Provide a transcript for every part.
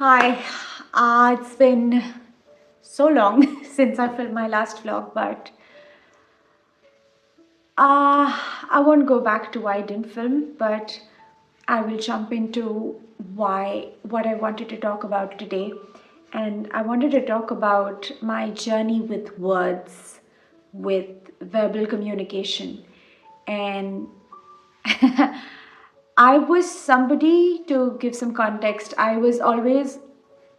Hi, it's been so long since I filmed my last vlog, but I won't go back to why I didn't film, but I will jump into what I wanted to talk about today. And I wanted to talk about my journey with words, with verbal communication. And I was somebody, to give some context, I was always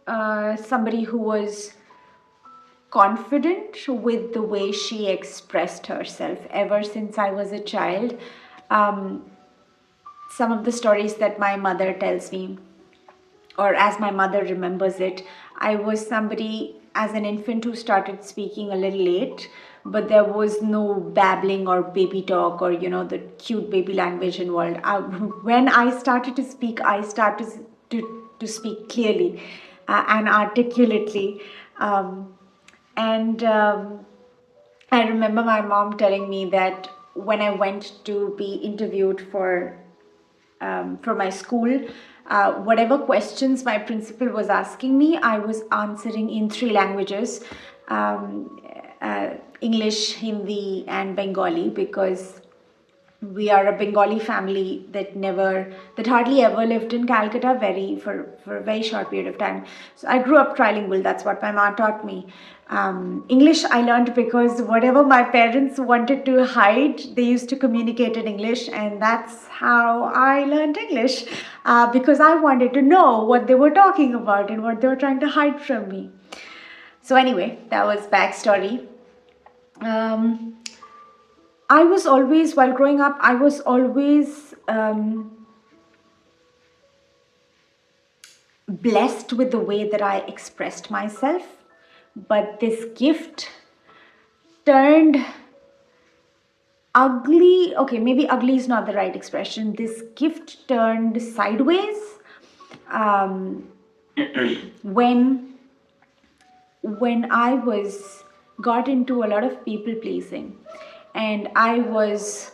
somebody who was confident with the way she expressed herself ever since I was a child. Um, some of the stories that my mother tells me, or as my mother remembers it, I was somebody as an infant who started speaking a little late, but there was no babbling or baby talk or the cute baby language involved. When I started to speak, I started to speak clearly and articulately. Um, and I remember my mom telling me that when I went to be interviewed for my school, whatever questions my principal was asking me, I was answering in three languages, um, English, Hindi, and Bengali, because we are a Bengali family that hardly ever lived in Calcutta for a very short period of time. So I grew up trilingual. That's what my mom taught me. English I learned because whatever my parents wanted to hide, they used to communicate in English, and that's how I learned English, because I wanted to know what they were talking about and what they were trying to hide from me. So anyway, that was backstory. Um, I was always, while growing up, I was always blessed with the way that I expressed myself. But this gift turned ugly. Okay, maybe ugly is not the right expression. This gift turned sideways um, when I was got into a lot of people pleasing, and I was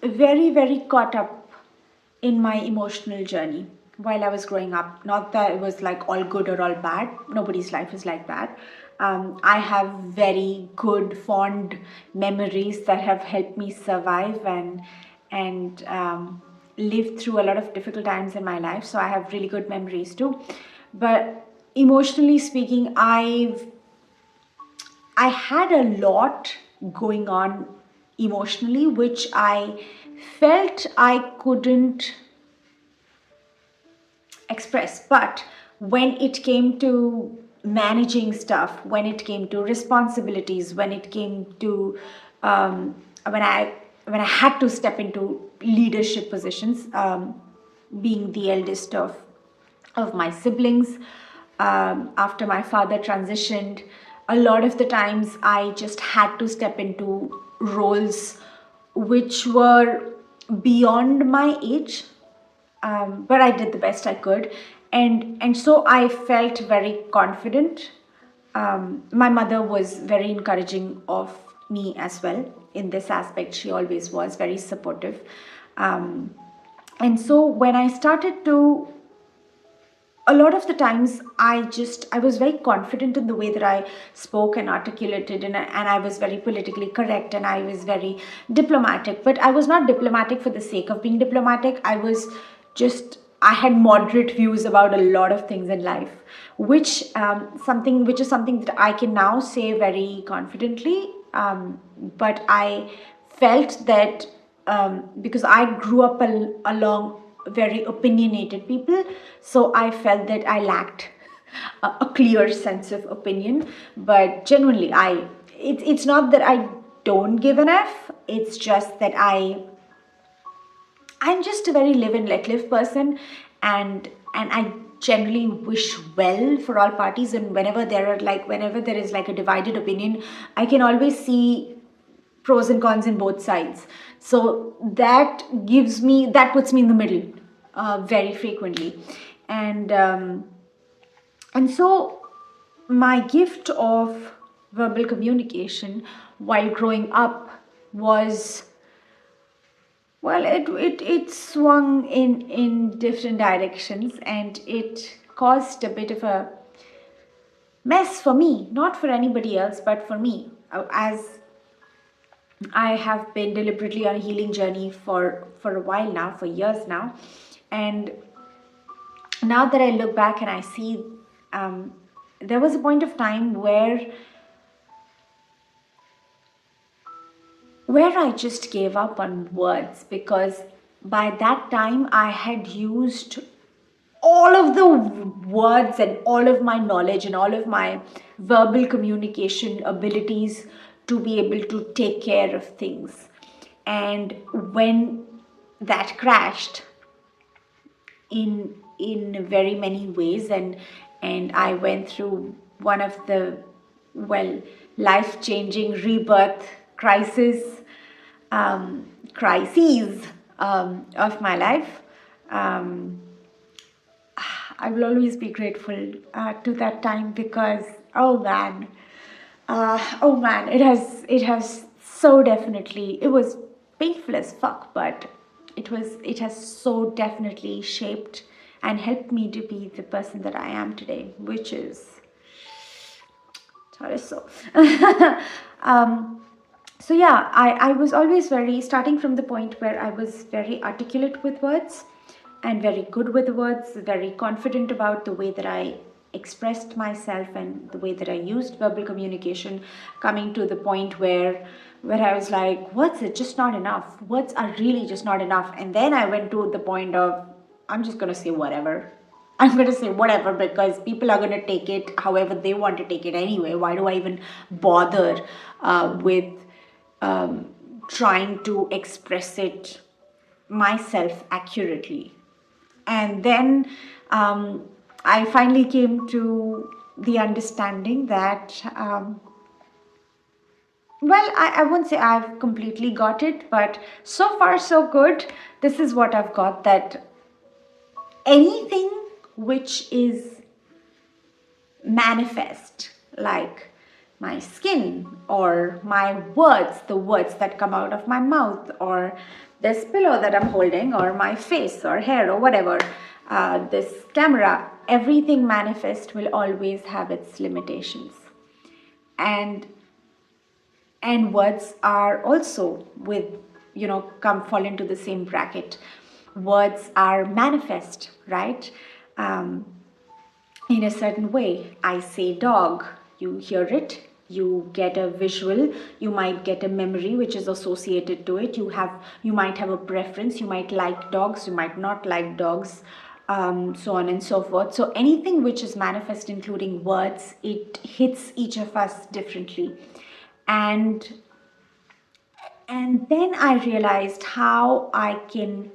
very, very caught up in my emotional journey while I was growing up. Not that it was like all good or all bad. Nobody's life is like that. I have very good, fond memories that have helped me survive and live through a lot of difficult times in my life. So I have really good memories too. But emotionally speaking, I had a lot going on emotionally, which I felt I couldn't express. But when it came to managing stuff, when it came to responsibilities, when it came to when I had to step into leadership positions, being the eldest of my siblings, after my father transitioned, a lot of the times I just had to step into roles which were beyond my age, but I did the best I could, and so I felt very confident. My mother was very encouraging of me as well in this aspect. She always was very supportive, and so when I started to, a lot of the times I was very confident in the way that I spoke and articulated, and I was very politically correct, and I was very diplomatic, but I was not diplomatic for the sake of being diplomatic. I had moderate views about a lot of things in life, which is something that I can now say very confidently. But I felt that, because I grew up along very opinionated people, so I felt that I lacked a clear sense of opinion. But genuinely, it's not that I don't give an F, it's just that I'm just a very live and let live person, and I generally wish well for all parties. And whenever there is like a divided opinion, I can always see pros and cons in both sides. So that puts me in the middle very frequently, and and so my gift of verbal communication while growing up was Well, it swung in different directions, and it caused a bit of a mess for me, not for anybody else, but for me. As I have been deliberately on a healing journey for a while now, for years now, and now that I look back and I see, there was a point of time where I just gave up on words, because by that time I had used all of the words and all of my knowledge and all of my verbal communication abilities to be able to take care of things. And when that crashed in very many ways, and I went through one of the, well, life-changing rebirth crises of my life. I will always be grateful to that time, because it has so definitely, it was painful as fuck, but it has so definitely shaped and helped me to be the person that I am today, which is so. So yeah, I was always starting from the point where I was very articulate with words and very good with words, very confident about the way that I expressed myself and the way that I used verbal communication, coming to the point where I was like, words are just not enough. Words are really just not enough. And then I went to the point of, I'm just going to say whatever. I'm going to say whatever, because people are going to take it however they want to take it anyway. Why do I even bother with trying to express it myself accurately? And then I finally came to the understanding that, I won't say I've completely got it, but so far so good. This is what I've got, that anything which is manifest, like my skin or my words, the words that come out of my mouth, or this pillow that I'm holding, or my face or hair or whatever, this camera, everything manifest will always have its limitations. And words are also fall into the same bracket. Words are manifest, right? In a certain way. I say dog, you hear it, you get a visual, you might get a memory which is associated to it. You might have a preference, you might like dogs, you might not like dogs, so on and so forth. So anything which is manifest, including words, it hits each of us differently. And then I realized how I can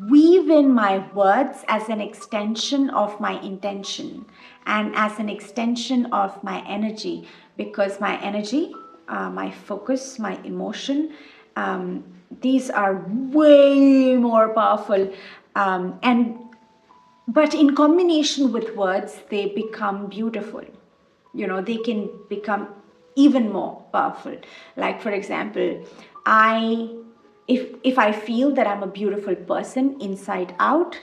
weave in my words as an extension of my intention and as an extension of my energy, because my energy, my focus, my emotion, these are way more powerful, but in combination with words they become beautiful. They can become even more powerful. Like, for example, if I feel that I'm a beautiful person inside out,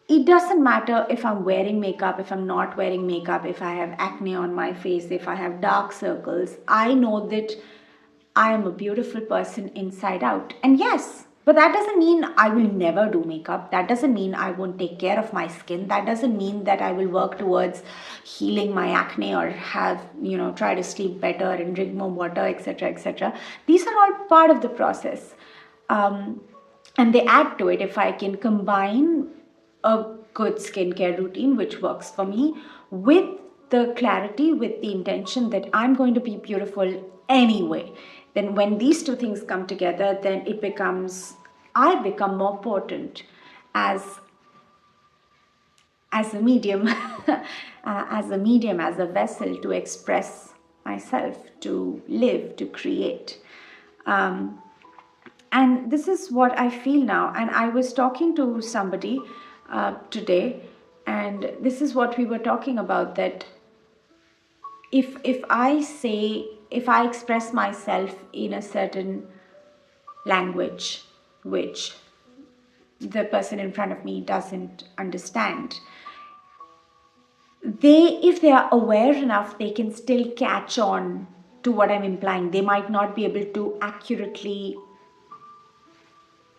it doesn't matter if I'm wearing makeup, if I'm not wearing makeup, if I have acne on my face, if I have dark circles. I know that I am a beautiful person inside out. And yes, but that doesn't mean I will never do makeup. That doesn't mean I won't take care of my skin. That doesn't mean that I will work towards healing my acne or try to sleep better and drink more water, etc., etc. These are all part of the process. And they add to it. If I can combine a good skincare routine, which works for me, with the clarity, with the intention that I'm going to be beautiful anyway, then when these two things come together, then I become more potent as a medium, as a vessel to express myself, to live, to create. And this is what I feel now. And I was talking to somebody today, and this is what we were talking about, that if I express myself in a certain language, which the person in front of me doesn't understand, if they are aware enough, they can still catch on to what I'm implying. They might not be able to accurately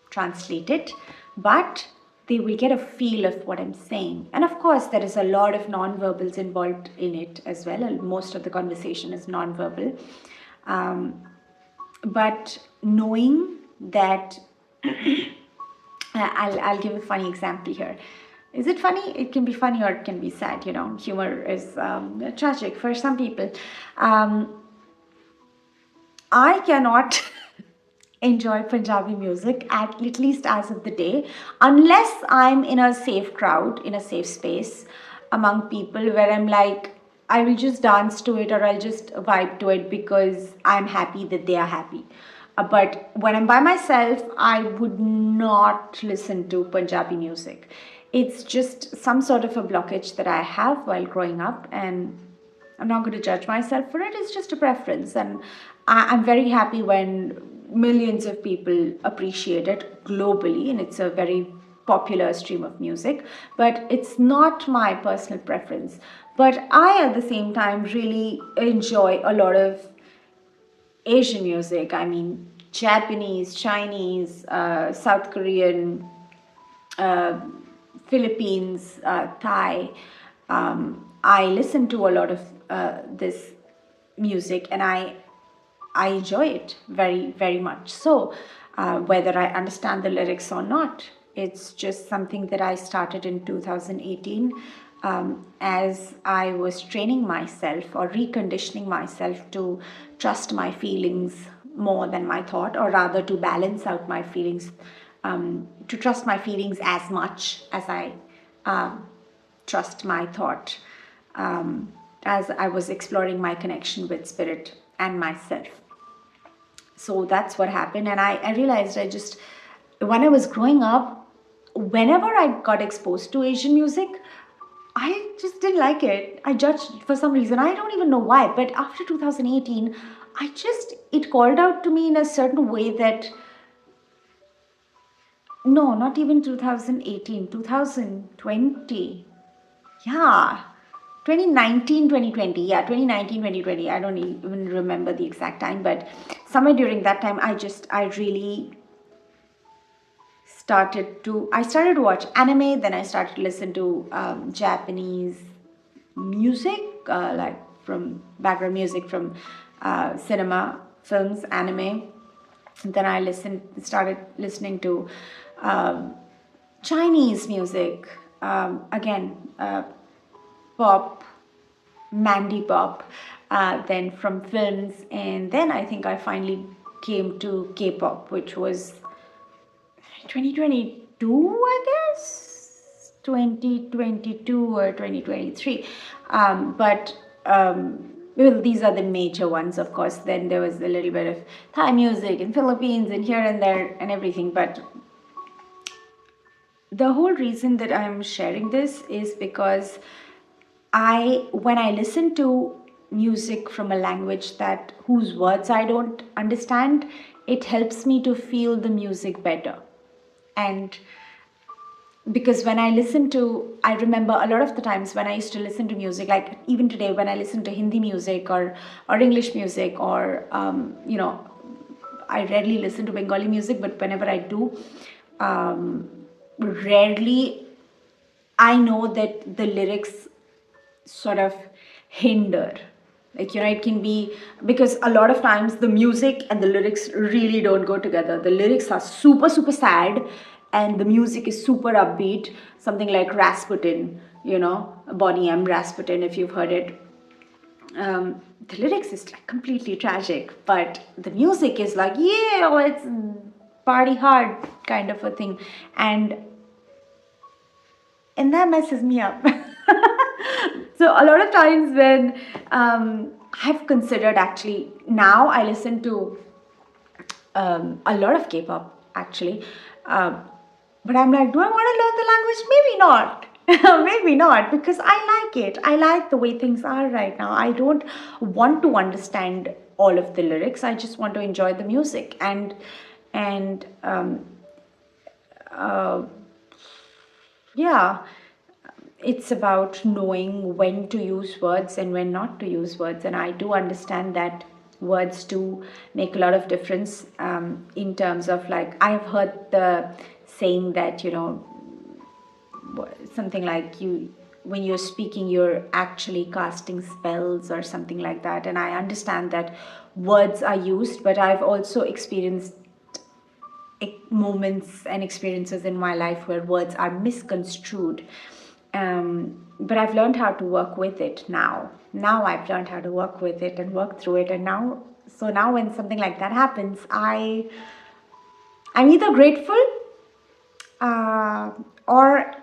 translate it, but they will get a feel of what I'm saying. And of course, there is a lot of non-verbals involved in it as well. Most of the conversation is non-verbal. But knowing that, I'll give a funny example here. Is it funny? It can be funny or it can be sad. Humor is tragic for some people. I cannot enjoy Punjabi music at least as of the day, unless I'm in a safe crowd, in a safe space among people where I'm like, I will just dance to it or I'll just vibe to it because I'm happy that they are happy. But when I'm by myself, I would not listen to Punjabi music. It's just some sort of a blockage that I have while growing up, and I'm not going to judge myself for it. It's just a preference. And I'm very happy when millions of people appreciate it globally, and it's a very popular stream of music, but it's not my personal preference. But I, at the same time, really enjoy a lot of Asian music. I mean, Japanese, Chinese, South Korean, Philippines, Thai. I listen to a lot of this music, and I enjoy it very, very much. So, whether I understand the lyrics or not, it's just something that I started in 2018 as I was training myself or reconditioning myself to trust my feelings more than my thought, or rather to balance out my feelings, to trust my feelings as much as I trust my thought, as I was exploring my connection with spirit and myself. So that's what happened. And I realized when I was growing up, whenever I got exposed to Asian music, I just didn't like it. I judged for some reason. I don't even know why. But after 2018, it called out to me in a certain way that, no, not even 2018, 2020. Yeah. 2019, 2020. Yeah, 2019, 2020. I don't even remember the exact time, but somewhere during that time, I really started to watch anime. Then I started to listen to Japanese music, like from background music from cinema, films, anime. Then I started listening to Chinese music, again, pop, Mandy pop, then from films, and then I think I finally came to K-pop, which was 2022, I guess, 2022 or 2023. Well, these are the major ones, of course. Then there was a little bit of Thai music in Philippines and here and there and everything. But the whole reason that I'm sharing this is because when I listen to music from a language whose words I don't understand, it helps me to feel the music better. And because when I remember a lot of the times when I used to listen to music, like even today when I listen to Hindi music or English music, or I rarely listen to Bengali music, but whenever I do, rarely I know that the lyrics sort of hinder. Like, it can be because a lot of times the music and the lyrics really don't go together. The lyrics are super, super sad and the music is super upbeat. Something like Rasputin, Bonnie M. Rasputin, if you've heard it. The lyrics is like completely tragic, but the music is like, yeah, it's party hard kind of a thing. And that messes me up. So a lot of times when I've considered, actually, now I listen to a lot of K-pop, actually. But I'm like, do I want to learn the language? Maybe not. Maybe not, because I like it. I like the way things are right now. I don't want to understand all of the lyrics. I just want to enjoy the music. And yeah, it's about knowing when to use words and when not to use words. And I do understand that words do make a lot of difference, in terms of, like, I've heard the saying that, something like, when you're speaking, you're actually casting spells or something like that. And I understand that words are used, but I've also experienced moments and experiences in my life where words are misconstrued. But I've learned how to work with it now. Now I've learned how to work with it and work through it. And now when something like that happens, I'm either grateful, or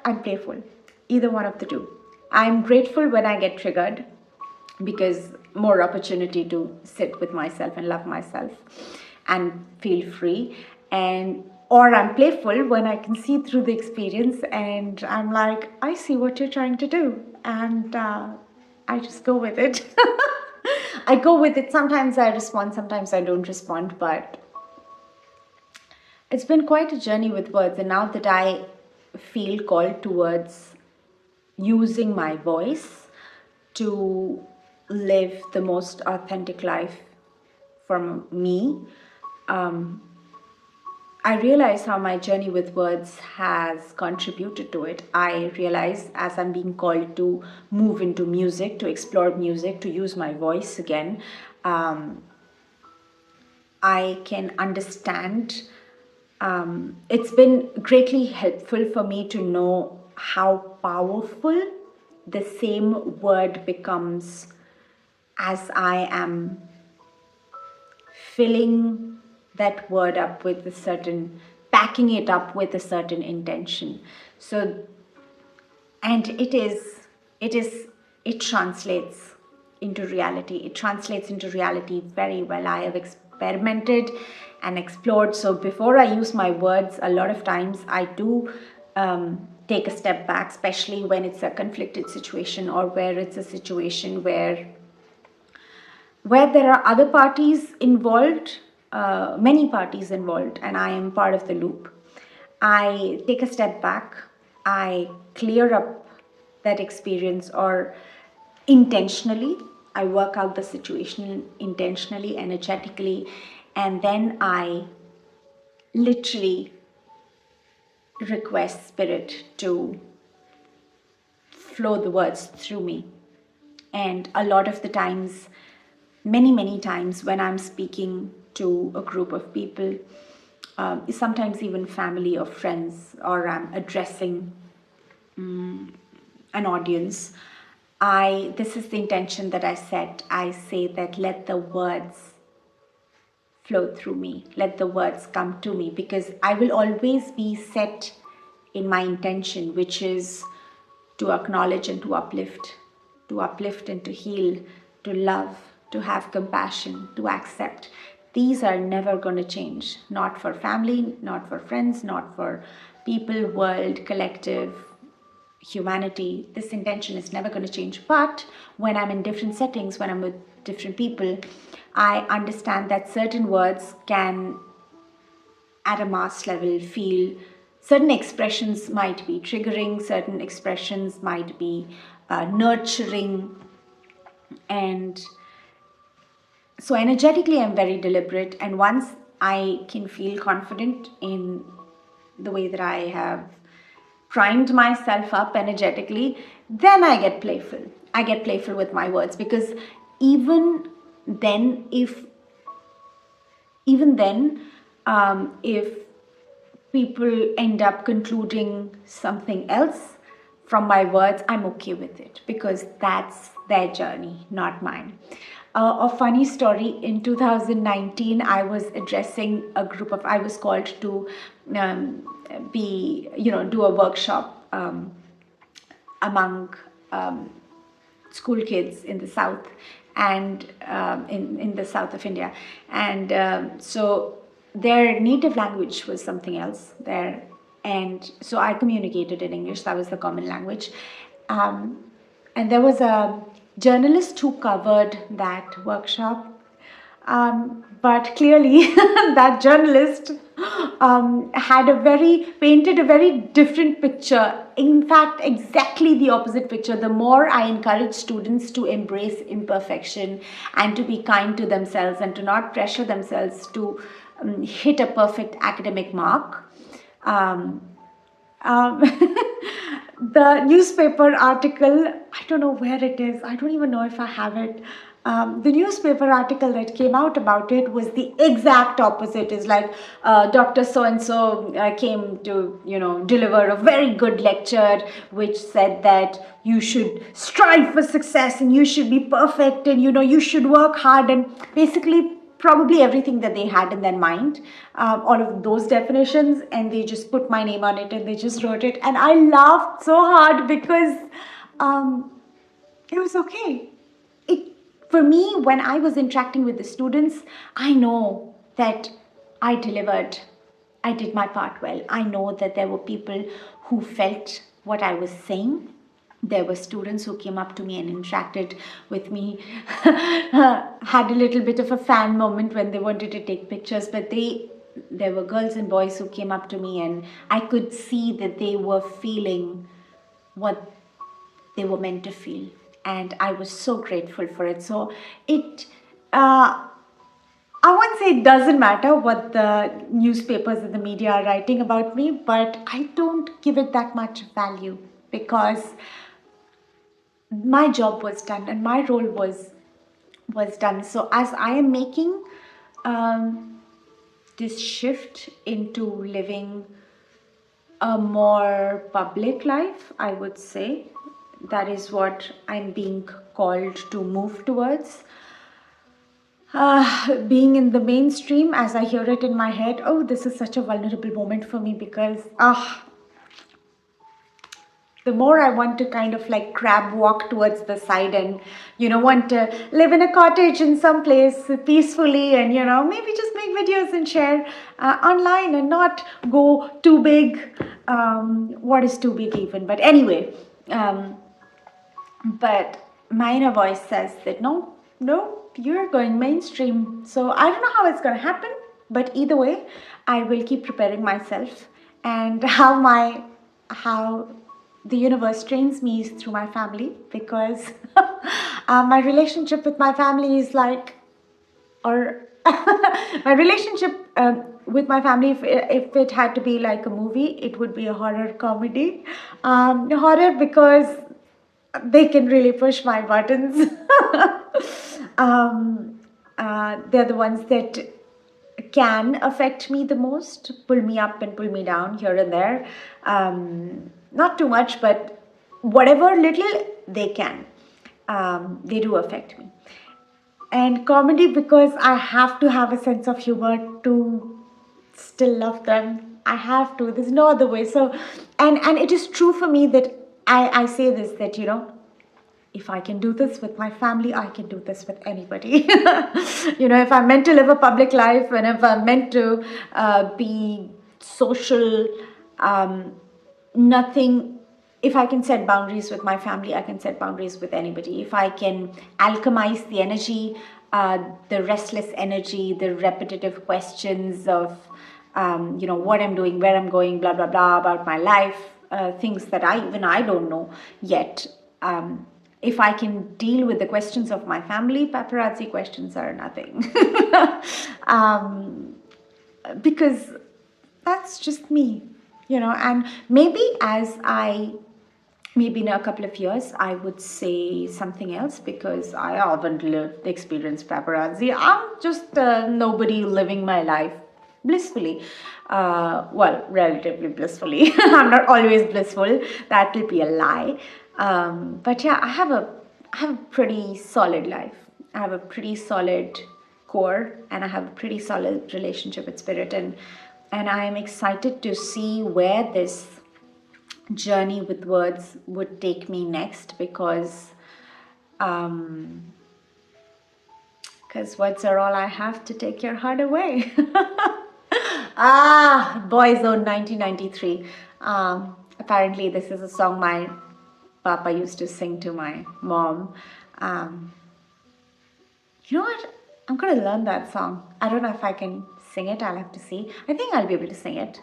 I'm playful. Either one of the two. I'm grateful when I get triggered, because more opportunity to sit with myself and love myself and feel free. And or I'm playful when I can see through the experience and I'm like, I see what you're trying to do, and I just go with it. I go with it. Sometimes I respond, sometimes I don't respond, but it's been quite a journey with words. And now that I feel called towards using my voice to live the most authentic life for me, I realize how my journey with words has contributed to it. I realize, as I'm being called to move into music, to explore music, to use my voice again, I can understand. It's been greatly helpful for me to know how powerful the same word becomes as I am filling that word up with packing it up with a certain intention. So, and it translates into reality. It translates into reality very well. I have experimented and explored. So before I use my words, a lot of times I do take a step back, especially when it's a conflicted situation, or where it's a situation where there are other parties involved, many parties involved, and I am part of the loop. I take a step back, I clear up that experience, or intentionally, I work out the situation intentionally, energetically, and then I literally request Spirit to flow the words through me. And a lot of the times, many times, when I'm speaking to a group of people, sometimes even family or friends, or I'm addressing an audience, this is the intention that I set. I say that let the words flow through me, let the words come to me, because I will always be set in my intention, which is to acknowledge and to uplift and to heal, to love, to have compassion, to accept. These are never going to change, not for family, not for friends, not for people, world, collective, humanity. This intention is never going to change. But when I'm in different settings, when I'm with different people, I understand that certain words can, at a mass level, feel, certain expressions might be triggering, certain expressions might be nurturing. And so energetically, I'm very deliberate. And once I can feel confident in the way that I have primed myself up energetically, then I get playful. I get playful with my words, because even then, if people end up concluding something else from my words, I'm okay with it, because that's their journey, not mine. A funny story, in 2019, I was addressing a group of, I was called to do a workshop among school kids in the south, and in the south of India. And so their native language was something else there. And so I communicated in English. That was the common language. And there was a journalist who covered that workshop. But clearly, that journalist painted a very different picture. In fact, exactly the opposite picture. The more I encourage students to embrace imperfection and to be kind to themselves and to not pressure themselves to hit a perfect academic mark. Um, um, the newspaper article, I don't know where it is, I don't even know if I have it. The newspaper article that came out about it was the exact opposite. Is like Dr. So and so came to deliver a very good lecture, which said that you should strive for success and you should be perfect and you should work hard, and basically probably everything that they had in their mind, all of those definitions, and they just put my name on it and they just wrote it, and I laughed so hard because it was okay. It For me, when I was interacting with the students, I know that I delivered. I did my part well. I know that there were people who felt what I was saying. There were students who came up to me and interacted with me, had a little bit of a fan moment when they wanted to take pictures, but there were girls and boys who came up to me, and I could see that they were feeling what they were meant to feel, and I was so grateful for it. So I won't say it doesn't matter what the newspapers and the media are writing about me, but I don't give it that much value, because my job was done and my role was done. So as I am making this shift into living a more public life, I would say that is what I'm being called to move towards. Being in the mainstream, as I hear it in my head, oh, this is such a vulnerable moment for me, because the more I want to kind of like crab walk towards the side and, want to live in a cottage in some place peacefully and, maybe just make videos and share online and not go too big. What is too big even? But anyway, but my inner voice says that no, you're going mainstream. So I don't know how it's going to happen, but either way, I will keep preparing myself. And how the universe trains me is through my family, because my relationship with my family is like, or my relationship with my family, if it had to be like a movie, it would be a horror comedy. Horror because they can really push my buttons. They're the ones that can affect me the most, pull me up and pull me down here and there. Not too much, but whatever little they can. They do affect me. And comedy because I have to have a sense of humor to still love them. I have to. There's no other way. So, and it is true for me that I say this, that, if I can do this with my family, I can do this with anybody. If I'm meant to live a public life and if I'm meant to be social, if I can set boundaries with my family, I can set boundaries with anybody. If I can alchemize the energy, the restless energy, the repetitive questions of, what I'm doing, where I'm going, blah, blah, blah, about my life, things that I don't know yet. If I can deal with the questions of my family, paparazzi questions are nothing. Because that's just me, and maybe in a couple of years, I would say something else, because I haven't experienced paparazzi. I'm just nobody living my life blissfully. Relatively blissfully. I'm not always blissful. That will be a lie. But yeah, I have a pretty solid life. I have a pretty solid core, and I have a pretty solid relationship with spirit, and I am excited to see where this journey with words would take me next, because words are all I have to take your heart away. Boyzone 1993. Apparently this is a song my Papa used to sing to my mom. You know what? I'm gonna learn that song. I don't know if I can sing it, I'll have to see. I think I'll be able to sing it.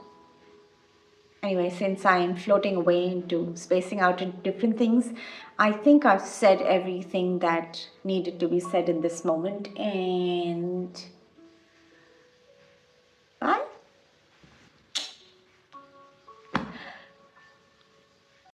Anyway, since I'm floating away into spacing out into different things, I think I've said everything that needed to be said in this moment. And